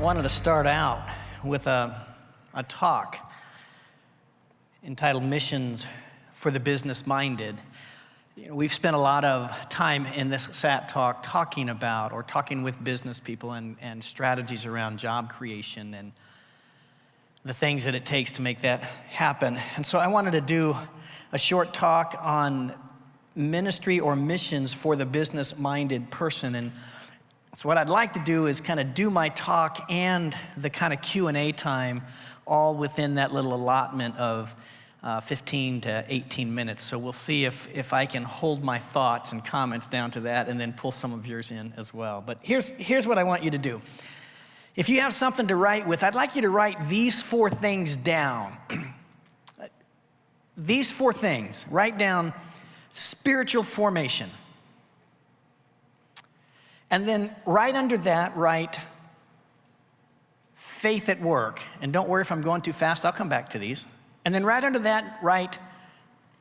wanted to start out with a talk entitled Missions for the Business-Minded. We've spent a lot of time in this SAT talk talking with business people and strategies around job creation and the things that it takes to make that happen. And so I wanted to do a short talk on ministry or missions for the business-minded person. And so what I'd like to do is kind of do my talk and the kind of Q&A time all within that little allotment of 15 to 18 minutes. So we'll see if I can hold my thoughts and comments down to that and then pull some of yours in as well. But here's what I want you to do. If you have something to write with, I'd like you to write these 4 things down. These 4 things. Write down spiritual formation. And then right under that, write faith at work. And don't worry if I'm going too fast, I'll come back to these. And then right under that, write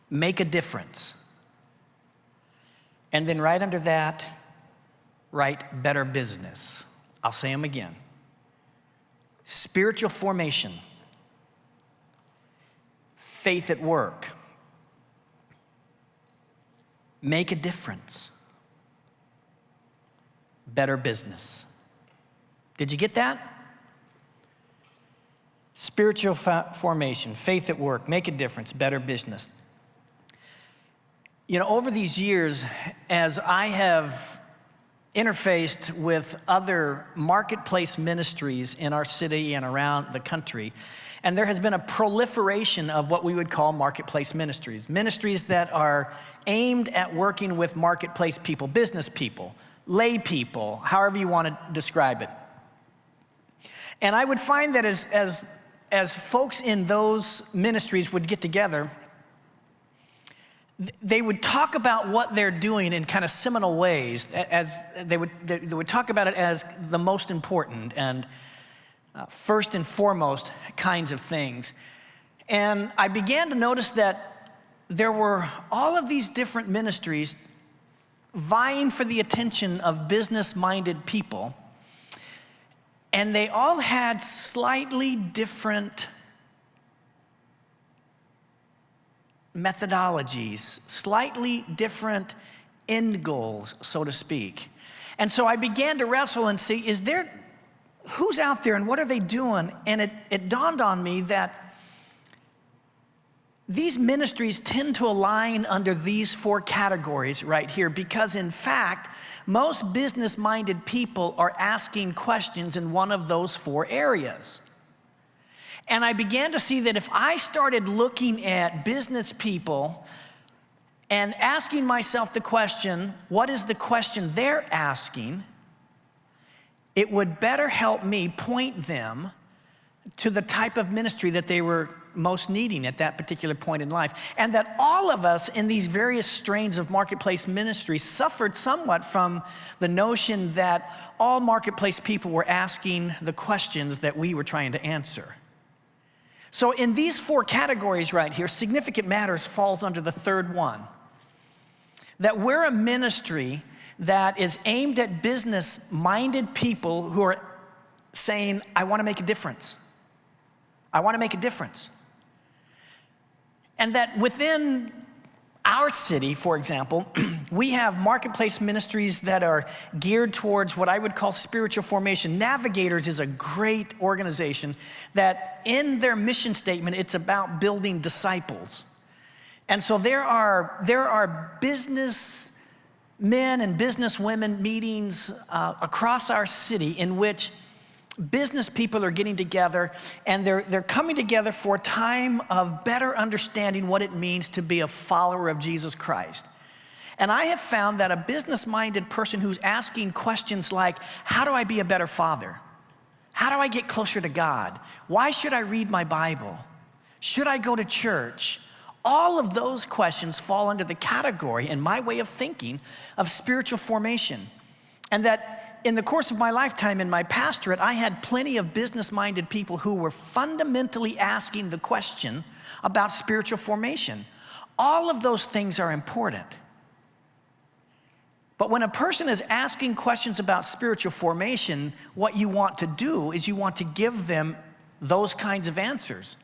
make a difference. And then right under that, write better business. I'll say them again. Spiritual formation, faith at work, make a difference, better business. Did you get that? Spiritual formation, faith at work, make a difference, better business. Over these years, as I have interfaced with other marketplace ministries in our city and around the country, and there has been a proliferation of what we would call marketplace ministries that are aimed at working with marketplace people, business people, lay people, however you want to describe it. And I would find that as folks in those ministries would get together, they would talk about what they're doing in kind of seminal ways, as they would talk about it as the most important and first and foremost kinds of things. And I began to notice that there were all of these different ministries vying for the attention of business-minded people, and they all had slightly different methodologies, slightly different end goals, so to speak. And so I began to wrestle and see, who's out there and what are they doing? And it dawned on me that these ministries tend to align under these 4 categories right here, because in fact, most business-minded people are asking questions in one of those 4 areas. And I began to see that if I started looking at business people and asking myself the question, what is the question they're asking, it would better help me point them to the type of ministry that they were most needing at that particular point in life. And that all of us in these various strains of marketplace ministry suffered somewhat from the notion that all marketplace people were asking the questions that we were trying to answer. So in these 4 categories right here, Significant Matters falls under the 3rd one. That we're a ministry that is aimed at business-minded people who are saying, I want to make a difference. I want to make a difference. And that within our city, for example, we have marketplace ministries that are geared towards what I would call spiritual formation. Navigators is a great organization that in their mission statement, it's about building disciples. And so there are business men and business women meetings across our city in which business people are getting together, and they're coming together for a time of better understanding what it means to be a follower of Jesus Christ. And I have found that a business-minded person who's asking questions like, how do I be a better father? How do I get closer to God? Why should I read my Bible? Should I go to church? All of those questions fall under the category, in my way of thinking, of spiritual formation. And that in the course of my lifetime in my pastorate, I had plenty of business-minded people who were fundamentally asking the question about spiritual formation. All of those things are important. But when a person is asking questions about spiritual formation, what you want to do is you want to give them those kinds of answers.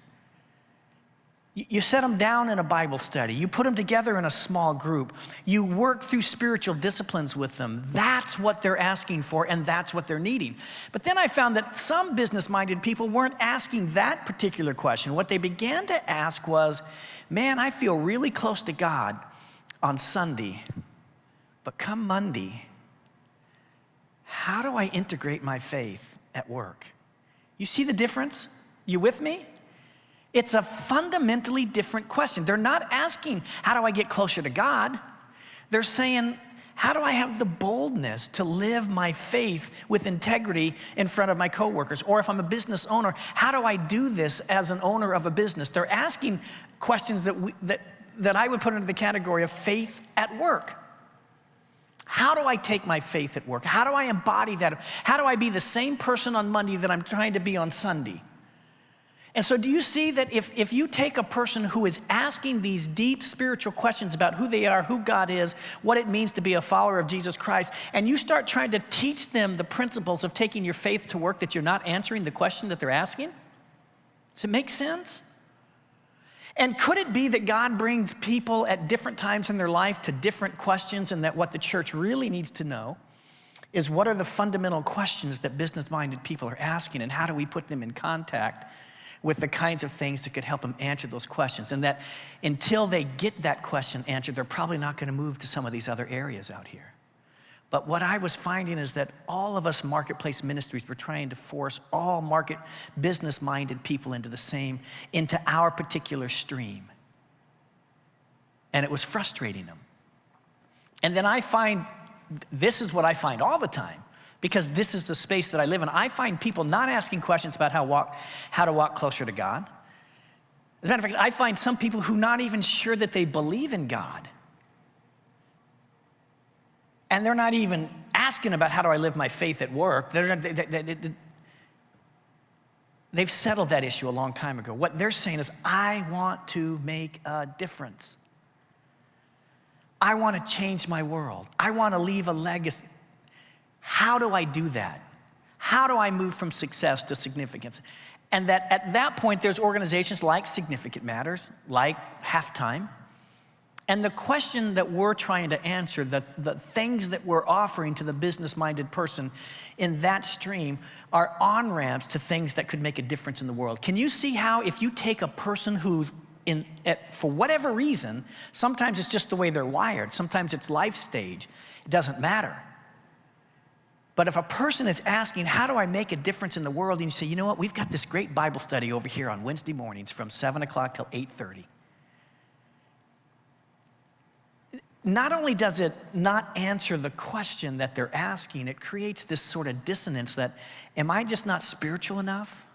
You set them down in a Bible study. You put them together in a small group. You work through spiritual disciplines with them. That's what they're asking for, and that's what they're needing. But then I found that some business-minded people weren't asking that particular question. What they began to ask was, man, I feel really close to God on Sunday, but come Monday, how do I integrate my faith at work? You see the difference? You with me? It's a fundamentally different question. They're not asking, how do I get closer to God? They're saying, how do I have the boldness to live my faith with integrity in front of my coworkers? Or if I'm a business owner, how do I do this as an owner of a business? They're asking questions that I would put into the category of faith at work. How do I take my faith at work? How do I embody that? How do I be the same person on Monday that I'm trying to be on Sunday? And so do you see that if you take a person who is asking these deep spiritual questions about who they are, who God is, what it means to be a follower of Jesus Christ, and you start trying to teach them the principles of taking your faith to work, that you're not answering the question that they're asking? Does it make sense? And could it be that God brings people at different times in their life to different questions, and that what the church really needs to know is what are the fundamental questions that business-minded people are asking, and how do we put them in contact with the kinds of things that could help them answer those questions, and that until they get that question answered, they're probably not going to move to some of these other areas out here. But what I was finding is that all of us marketplace ministries were trying to force all business-minded people into our particular stream. And it was frustrating them. And then this is what I find all the time, because this is the space that I live in. I find people not asking questions about how to walk closer to God. As a matter of fact, I find some people who are not even sure that they believe in God. And they're not even asking about how do I live my faith at work. They've settled that issue a long time ago. What they're saying is, I want to make a difference. I want to change my world. I want to leave a legacy. How do I do that? How do I move from success to significance? And that at that point, there's organizations like Significant Matters, like Halftime. And the question that we're trying to answer, the things that we're offering to the business-minded person in that stream are on-ramps to things that could make a difference in the world. Can you see how if you take a person who's for whatever reason, sometimes it's just the way they're wired, sometimes it's life stage, it doesn't matter. But if a person is asking, how do I make a difference in the world? And you say, you know what, we've got this great Bible study over here on Wednesday mornings from 7 o'clock till 8:30. Not only does it not answer the question that they're asking, it creates this sort of dissonance that, am I just not spiritual enough?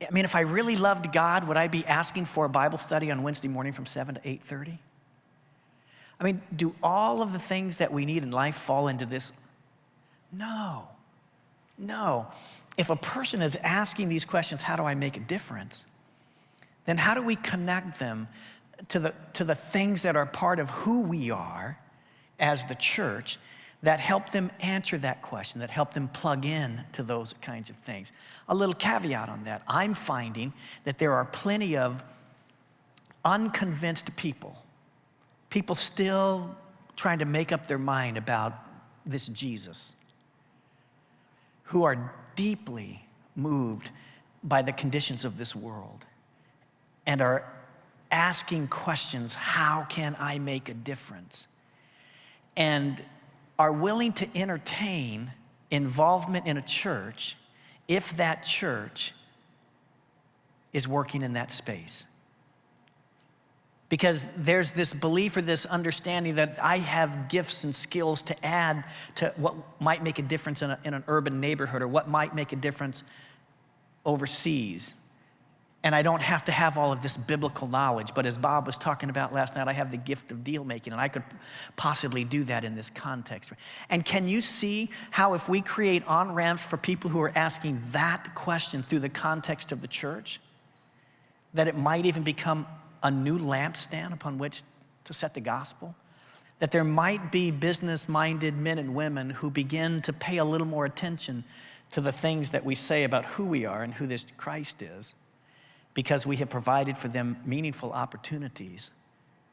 I mean, if I really loved God, would I be asking for a Bible study on Wednesday morning from 7 to 8:30? I mean, do all of the things that we need in life fall into this? No. If a person is asking these questions, how do I make a difference? Then how do we connect them to the things that are part of who we are as the church that help them answer that question, that help them plug in to those kinds of things? A little caveat on that. I'm finding that there are plenty of unconvinced people still trying to make up their mind about this Jesus, who are deeply moved by the conditions of this world and are asking questions, how can I make a difference? And are willing to entertain involvement in a church if that church is working in that space. Because there's this belief or this understanding that I have gifts and skills to add to what might make a difference in an urban neighborhood, or what might make a difference overseas. And I don't have to have all of this biblical knowledge. But as Bob was talking about last night, I have the gift of deal making, and I could possibly do that in this context. And can you see how if we create on-ramps for people who are asking that question through the context of the church, that it might even become a new lampstand upon which to set the gospel? that there might be business-minded men and women who begin to pay a little more attention to the things that we say about who we are and who this Christ is, because we have provided for them meaningful opportunities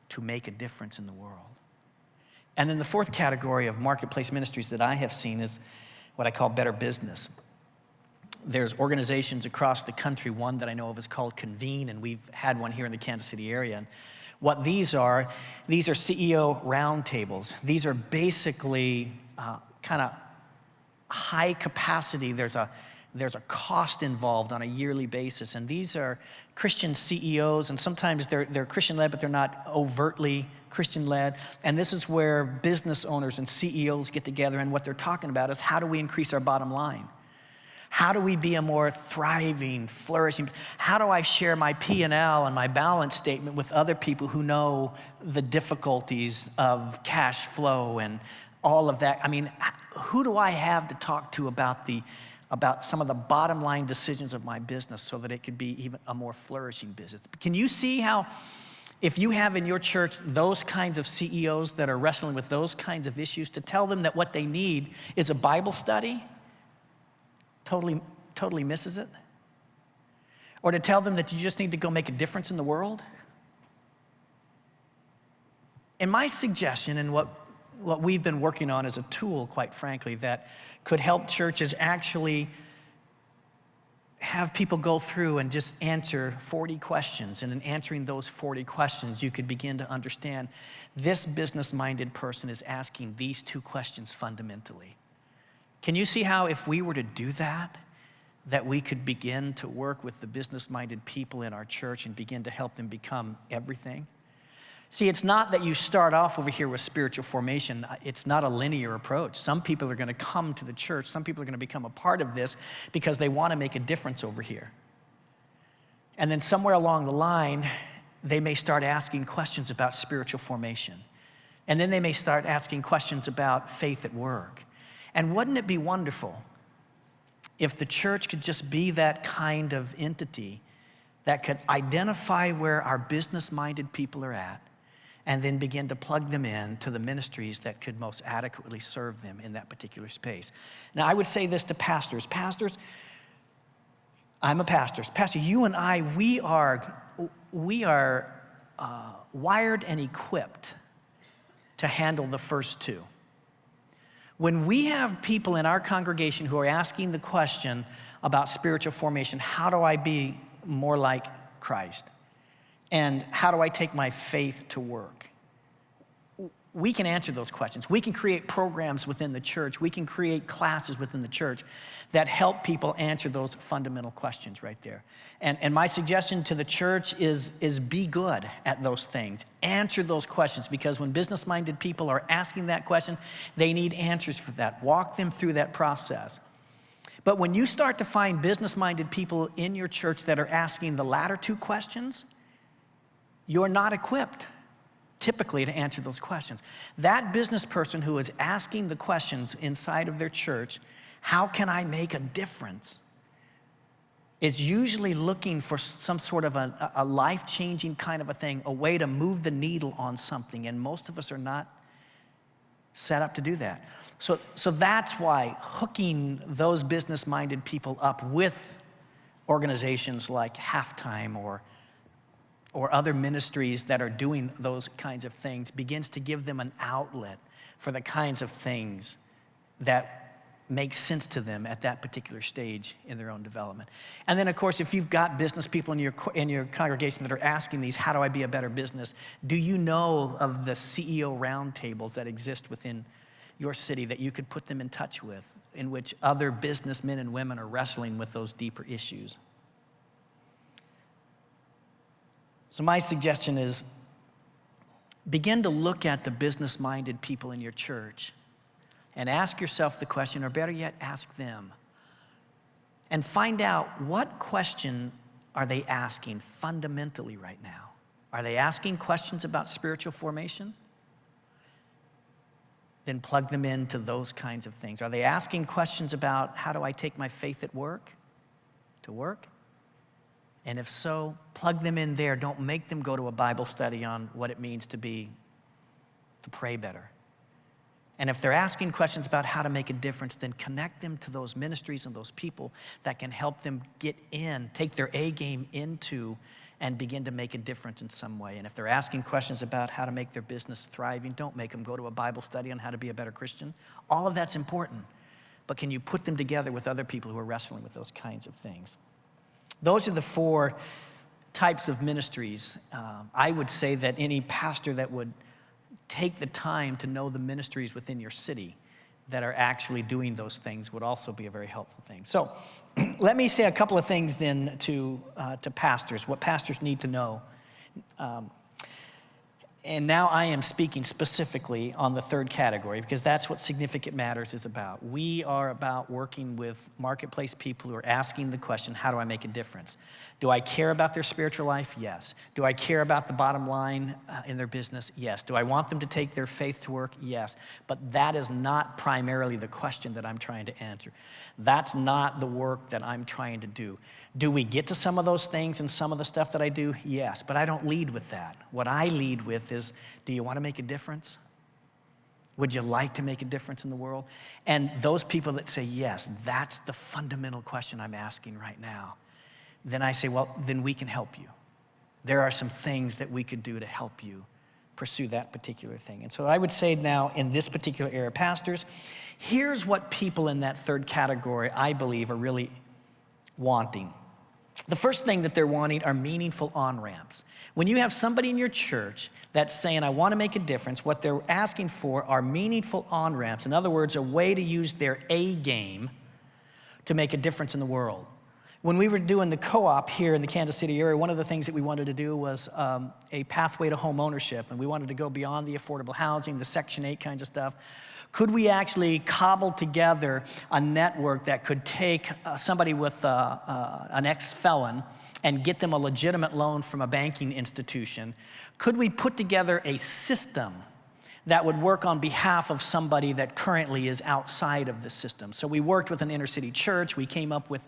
to make a difference in the world. And then the fourth category of marketplace ministries that I have seen is what I call better business. There's organizations across the country. One that I know of is called Convene, and we've had one here in the Kansas City area. And what these are CEO roundtables. These are basically kind of high capacity. There's a cost involved on a yearly basis, and these are Christian CEOs, and sometimes they're Christian-led, but they're not overtly Christian-led. And this is where business owners and CEOs get together, and what they're talking about is, how do we increase our bottom line? How do we be a more thriving, flourishing? How do I share my P&L and my balance statement with other people who know the difficulties of cash flow and all of that? I mean, who do I have to talk to about some of the bottom line decisions of my business so that it could be even a more flourishing business? Can you see how, if you have in your church those kinds of CEOs that are wrestling with those kinds of issues, to tell them that what they need is a Bible study, totally misses it? Or to tell them that you just need to go make a difference in the world? And my suggestion, and what we've been working on as a tool, quite frankly, that could help churches actually have people go through and just answer 40 questions. And in answering those 40 questions, you could begin to understand this business-minded person is asking these two questions fundamentally. Can you see how, if we were to do that we could begin to work with the business-minded people in our church and begin to help them become everything? See, it's not that you start off over here with spiritual formation. It's not a linear approach. Some people are going to come to the church. Some people are going to become a part of this because they want to make a difference over here. And then somewhere along the line, they may start asking questions about spiritual formation. And then they may start asking questions about faith at work. And wouldn't it be wonderful if the church could just be that kind of entity that could identify where our business-minded people are at and then begin to plug them in to the ministries that could most adequately serve them in that particular space? Now, I would say this to pastors. Pastors, I'm a pastor. Pastor, you and I, we are wired and equipped to handle the first two. When we have people in our congregation who are asking the question about spiritual formation, how do I be more like Christ? And how do I take my faith to work? We can answer those questions. We can create programs within the church. We can create classes within the church that help people answer those fundamental questions right there. And my suggestion to the church is be good at those things. Answer those questions, because when business-minded people are asking that question, they need answers for that. Walk them through that process. But when you start to find business-minded people in your church that are asking the latter two questions, you're not equipped typically to answer those questions. That business person who is asking the questions inside of their church, how can I make a difference, is usually looking for some sort of a life-changing kind of a thing, a way to move the needle on something, and most of us are not set up to do that. So that's why hooking those business-minded people up with organizations like Halftime or other ministries that are doing those kinds of things begins to give them an outlet for the kinds of things that make sense to them at that particular stage in their own development. And then, of course, if you've got business people in your congregation that are asking these, how do I be a better business? Do you know of the CEO roundtables that exist within your city that you could put them in touch with, in which other businessmen and women are wrestling with those deeper issues? So my suggestion is, begin to look at the business-minded people in your church and ask yourself the question, or better yet, ask them. And find out, what question are they asking fundamentally right now? Are they asking questions about spiritual formation? Then plug them into those kinds of things. Are they asking questions about, how do I take my faith at work to work? And if so, plug them in there. Don't make them go to a Bible study on what it means to be to pray better. And if they're asking questions about how to make a difference, then connect them to those ministries and those people that can help them get in, take their A game into, and begin to make a difference in some way. And if they're asking questions about how to make their business thriving, don't make them go to a Bible study on how to be a better Christian. All of that's important. But can you put them together with other people who are wrestling with those kinds of things? Those are the 4 types of ministries. I would say that any pastor that would take the time to know the ministries within your city that are actually doing those things would also be a very helpful thing. So let me say a couple of things then to pastors, what pastors need to know. And now I am speaking specifically on the 3rd category because that's what Significant Matters is about. We are about working with marketplace people who are asking the question, how do I make a difference? Do I care about their spiritual life? Yes. Do I care about the bottom line in their business? Yes. Do I want them to take their faith to work? Yes. But that is not primarily the question that I'm trying to answer. That's not the work that I'm trying to do. Do we get to some of those things and some of the stuff that I do? Yes, but I don't lead with that. What I lead with is, do you want to make a difference? Would you like to make a difference in the world? And those people that say, yes, that's the fundamental question I'm asking right now. Then I say, well, then we can help you. There are some things that we could do to help you pursue that particular thing. And so I would say now in this particular area, pastors, here's what people in that 3rd category I believe are really wanting. The first thing that they're wanting are meaningful on-ramps. When you have somebody in your church that's saying, I want to make a difference, what they're asking for are meaningful on-ramps. In other words, a way to use their A game to make a difference in the world. When we were doing the co-op here in the Kansas City area, one of the things that we wanted to do was a pathway to home ownership, and we wanted to go beyond the affordable housing, the Section 8 kinds of stuff. Could we actually cobble together a network that could take somebody with an ex-felon and get them a legitimate loan from a banking institution? Could we put together a system that would work on behalf of somebody that currently is outside of the system? So we worked with an inner city church. We came up with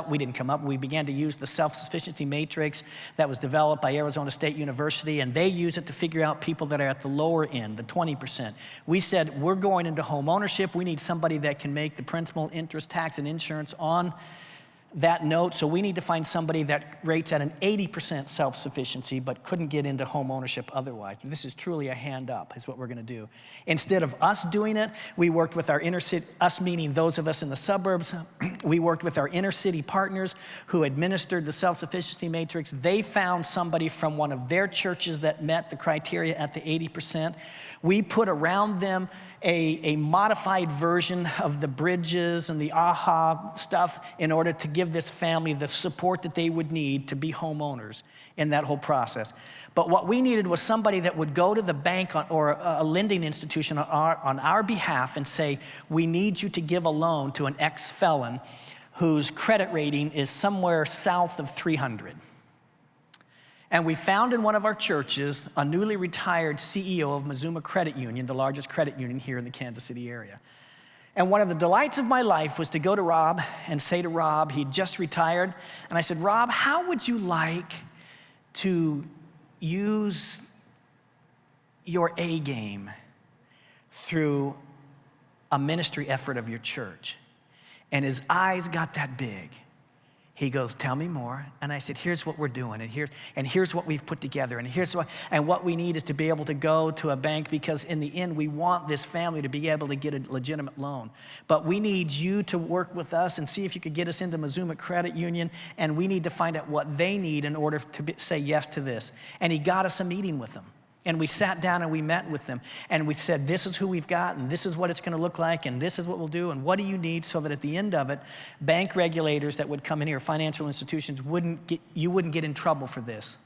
we began to use the self-sufficiency matrix that was developed by Arizona State University, and they use it to figure out people that are at the lower end, the 20%. We said, we're going into home ownership. We need somebody that can make the principal, interest, tax, and insurance on that note, so we need to find somebody that rates at an 80% self-sufficiency but couldn't get into home ownership otherwise. This is truly a hand up is what we're going to do. Instead of us doing it, we worked with our inner city, us meaning those of us in the suburbs, we worked with our inner city partners who administered the self-sufficiency matrix. They found somebody from one of their churches that met the criteria at the 80%. We put around them a modified version of the bridges and the AHA stuff in order to give this family the support that they would need to be homeowners in that whole process. But what we needed was somebody that would go to the bank or a lending institution on our behalf and say, we need you to give a loan to an ex-felon whose credit rating is somewhere south of 300. And we found in one of our churches a newly retired CEO of Mazuma Credit Union, the largest credit union here in the Kansas City area. And one of the delights of my life was to go to Rob and say to Rob, he'd just retired, and I said, Rob, how would you like to use your A game through a ministry effort of your church? And his eyes got that big. He goes, tell me more. And I said, here's what we're doing, and here's what we've put together, and what we need is to be able to go to a bank, because in the end, we want this family to be able to get a legitimate loan. But we need you to work with us and see if you could get us into Mazuma Credit Union, and we need to find out what they need in order to say yes to this. And he got us a meeting with them. And we sat down and we met with them. And we said, this is who we've got, and this is what it's going to look like, and this is what we'll do, and what do you need, so that at the end of it, bank regulators that would come in here, financial institutions, you wouldn't get in trouble for this.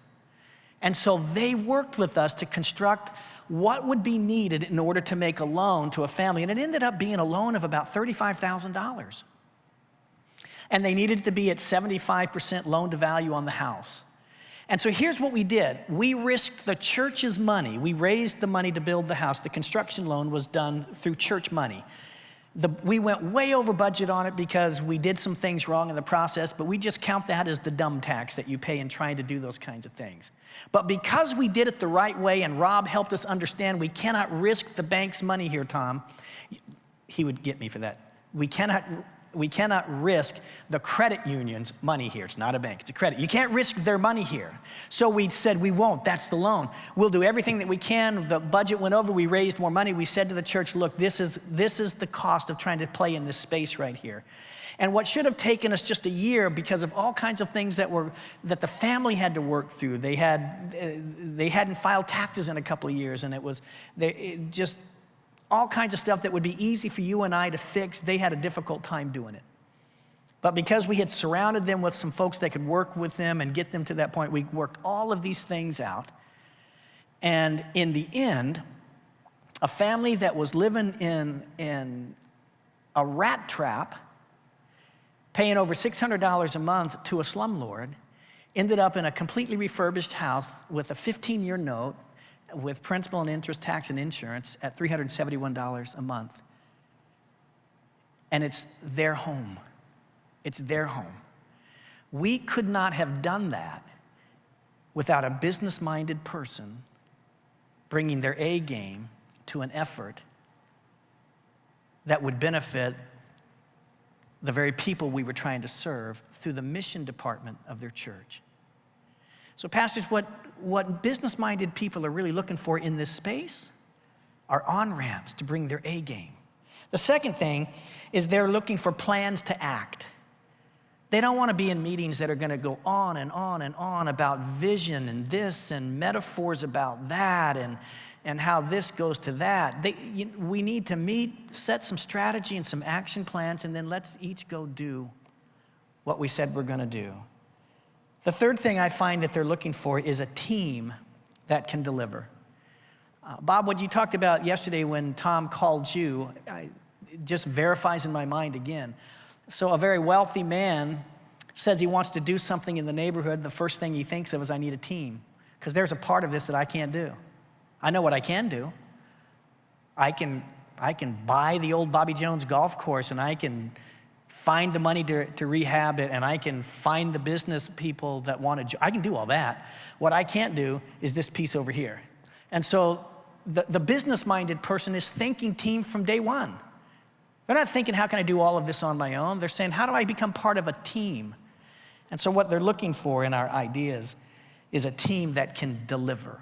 And so they worked with us to construct what would be needed in order to make a loan to a family. And it ended up being a loan of about $35,000. And they needed to be at 75% loan to value on the house. And so here's what we did. We risked the church's money. We raised the money to build the house. The construction loan was done through church money. We went way over budget on it because we did some things wrong in the process, but we just count that as the dumb tax that you pay in trying to do those kinds of things. But because we did it the right way and Rob helped us understand we cannot risk the bank's money here, Tom, he would get me for that. We cannot risk the credit union's money here. It's not a bank, it's a credit. You can't risk their money here. So we said we won't, that's the loan. We'll do everything that we can. The budget went over, we raised more money. We said to the church, look, this is the cost of trying to play in this space right here. And what should have taken us just a year because of all kinds of things that the family had to work through. They hadn't filed taxes in a couple of years, and just all kinds of stuff that would be easy for you and I to fix. They had a difficult time doing it. But because we had surrounded them with some folks that could work with them and get them to that point, we worked all of these things out. And in the end, a family that was living in a rat trap, paying over $600 a month to a slumlord, ended up in a completely refurbished house with a 15-year note, with principal and interest, tax and insurance at $371 a month. And it's their home. It's their home. We could not have done that without a business-minded person bringing their A game to an effort that would benefit the very people we were trying to serve through the mission department of their church. So pastors, what business-minded people are really looking for in this space are on-ramps to bring their A game. The second thing is they're looking for plans to act. They don't want to be in meetings that are going to go on and on and on about vision and this and metaphors about that and how this goes to that. We need to meet, set some strategy and some action plans, and then let's each go do what we said we're going to do. The third thing I find that they're looking for is a team that can deliver. Bob, what you talked about yesterday when Tom called you, it just verifies in my mind again. So a very wealthy man says he wants to do something in the neighborhood. The first thing he thinks of is, I need a team, because there's a part of this that I can't do. I know what I can do. I can buy the old Bobby Jones golf course, and I can find the money to rehab it, and I can find the business people that want to, I can do all that. What I can't do is this piece over here. And so the business-minded person is thinking team from day one. They're not thinking, how can I do all of this on my own? They're saying, how do I become part of a team? And so what they're looking for in our ideas is a team that can deliver.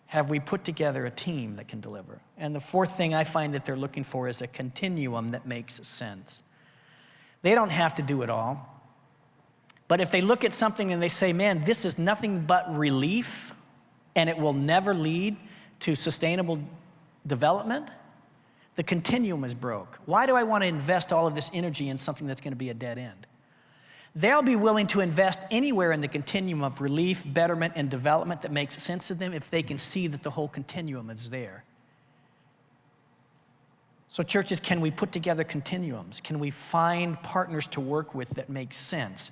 Have we put together a team that can deliver? And the fourth thing I find that they're looking for is a continuum that makes sense. They don't have to do it all. But if they look at something and they say, man, this is nothing but relief and it will never lead to sustainable development, the continuum is broke. Why do I want to invest all of this energy in something that's going to be a dead end? They'll be willing to invest anywhere in the continuum of relief, betterment, and development that makes sense to them if they can see that the whole continuum is there. So churches, can we put together continuums? Can we find partners to work with that make sense,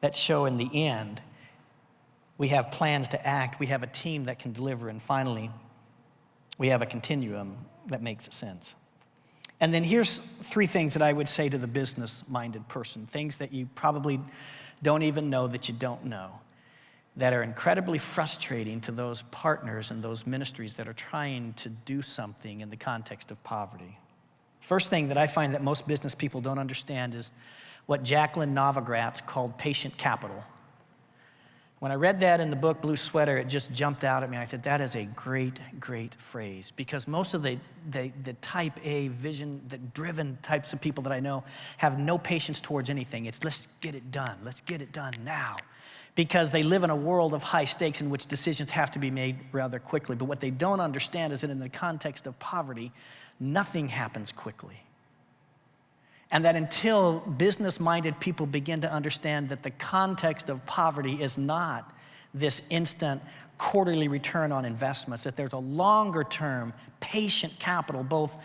that show in the end we have plans to act, we have a team that can deliver, and finally, we have a continuum that makes sense. And then here's three things that I would say to the business-minded person, things that you probably don't even know that you don't know, that are incredibly frustrating to those partners and those ministries that are trying to do something in the context of poverty. First thing that I find that most business people don't understand is what Jacqueline Novogratz called patient capital. When I read that in the book Blue Sweater, it just jumped out at me. I thought, that is a great, great phrase, because most of the type A vision, the driven types of people that I know have no patience towards anything. It's let's get it done. Let's get it done now. Because they live in a world of high stakes in which decisions have to be made rather quickly. But what they don't understand is that in the context of poverty, nothing happens quickly. And that until business-minded people begin to understand that the context of poverty is not this instant quarterly return on investments, that there's a longer-term patient capital, both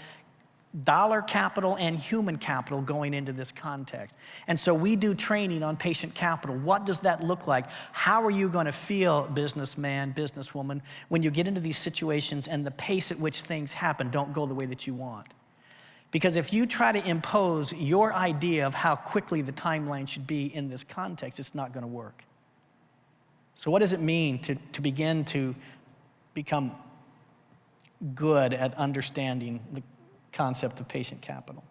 dollar capital and human capital going into this context. And so we do training on patient capital. What does that look like? How are you going to feel, businessman, businesswoman, when you get into these situations and the pace at which things happen don't go the way that you want? Because if you try to impose your idea of how quickly the timeline should be in this context, it's not going to work. So what does it mean to begin to become good at understanding the concept of patient capital?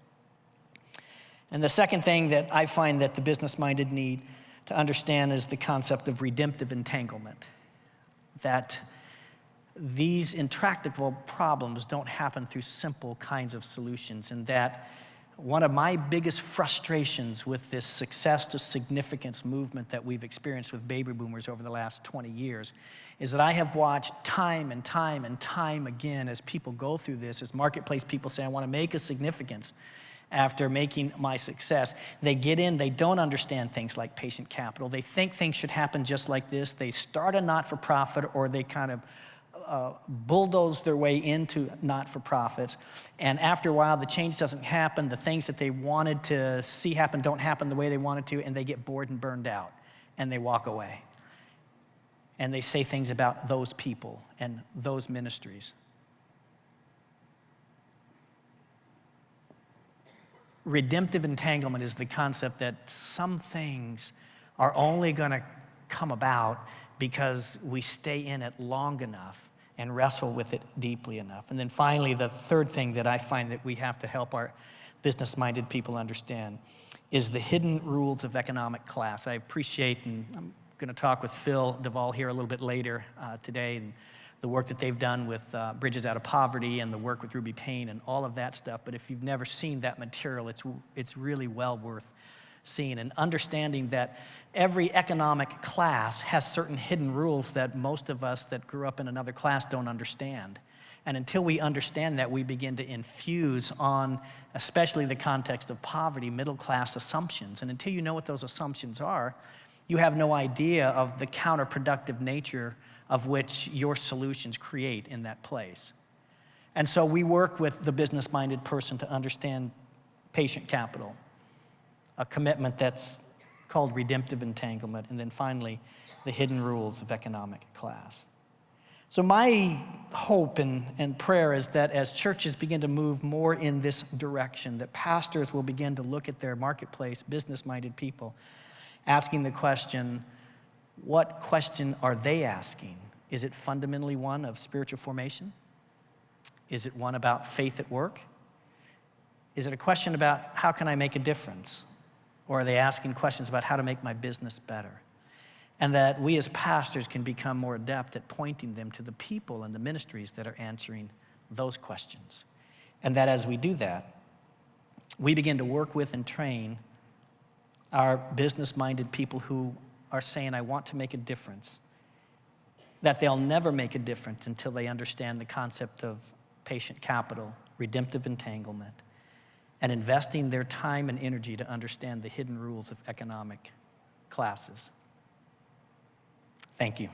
And the second thing that I find that the business-minded need to understand is the concept of redemptive entanglement. That these intractable problems don't happen through simple kinds of solutions, and that one of my biggest frustrations with this success to significance movement that we've experienced with baby boomers over the last 20 years is that I have watched time and time and time again as people go through this, as marketplace people say, I want to make a significance after making my success. They get in, they don't understand things like patient capital. They think things should happen just like this. They start a not-for-profit, or they kind of bulldoze their way into not-for-profits, and after a while the change doesn't happen. The things that they wanted to see happen don't happen the way they wanted to, and they get bored and burned out, and they walk away. And they say things about those people and those ministries. Redemptive entanglement is the concept that some things are only going to come about because we stay in it long enough and wrestle with it deeply enough. And then finally, the third thing that I find that we have to help our business-minded people understand is the hidden rules of economic class. I appreciate, and I'm going to talk with Phil Duvall here a little bit later today, and the work that they've done with Bridges Out of Poverty and the work with Ruby Payne and all of that stuff. But if you've never seen that material, it's really well worth seeing, and understanding that every economic class has certain hidden rules that most of us that grew up in another class don't understand. And until we understand that, we begin to infuse on, especially the context of poverty, middle-class assumptions. And until you know what those assumptions are, you have no idea of the counterproductive nature of which your solutions create in that place. And so we work with the business-minded person to understand patient capital, a commitment that's called redemptive entanglement, and then finally, the hidden rules of economic class. So my hope and prayer is that as churches begin to move more in this direction, that pastors will begin to look at their marketplace, business-minded people, asking the question, what question are they asking? Is it fundamentally one of spiritual formation? Is it one about faith at work? Is it a question about how can I make a difference? Or are they asking questions about how to make my business better? And that we as pastors can become more adept at pointing them to the people and the ministries that are answering those questions. And that as we do that, we begin to work with and train our business-minded people who are saying, I want to make a difference, that they'll never make a difference until they understand the concept of patient capital, redemptive entanglement, and investing their time and energy to understand the hidden rules of economic classes. Thank you.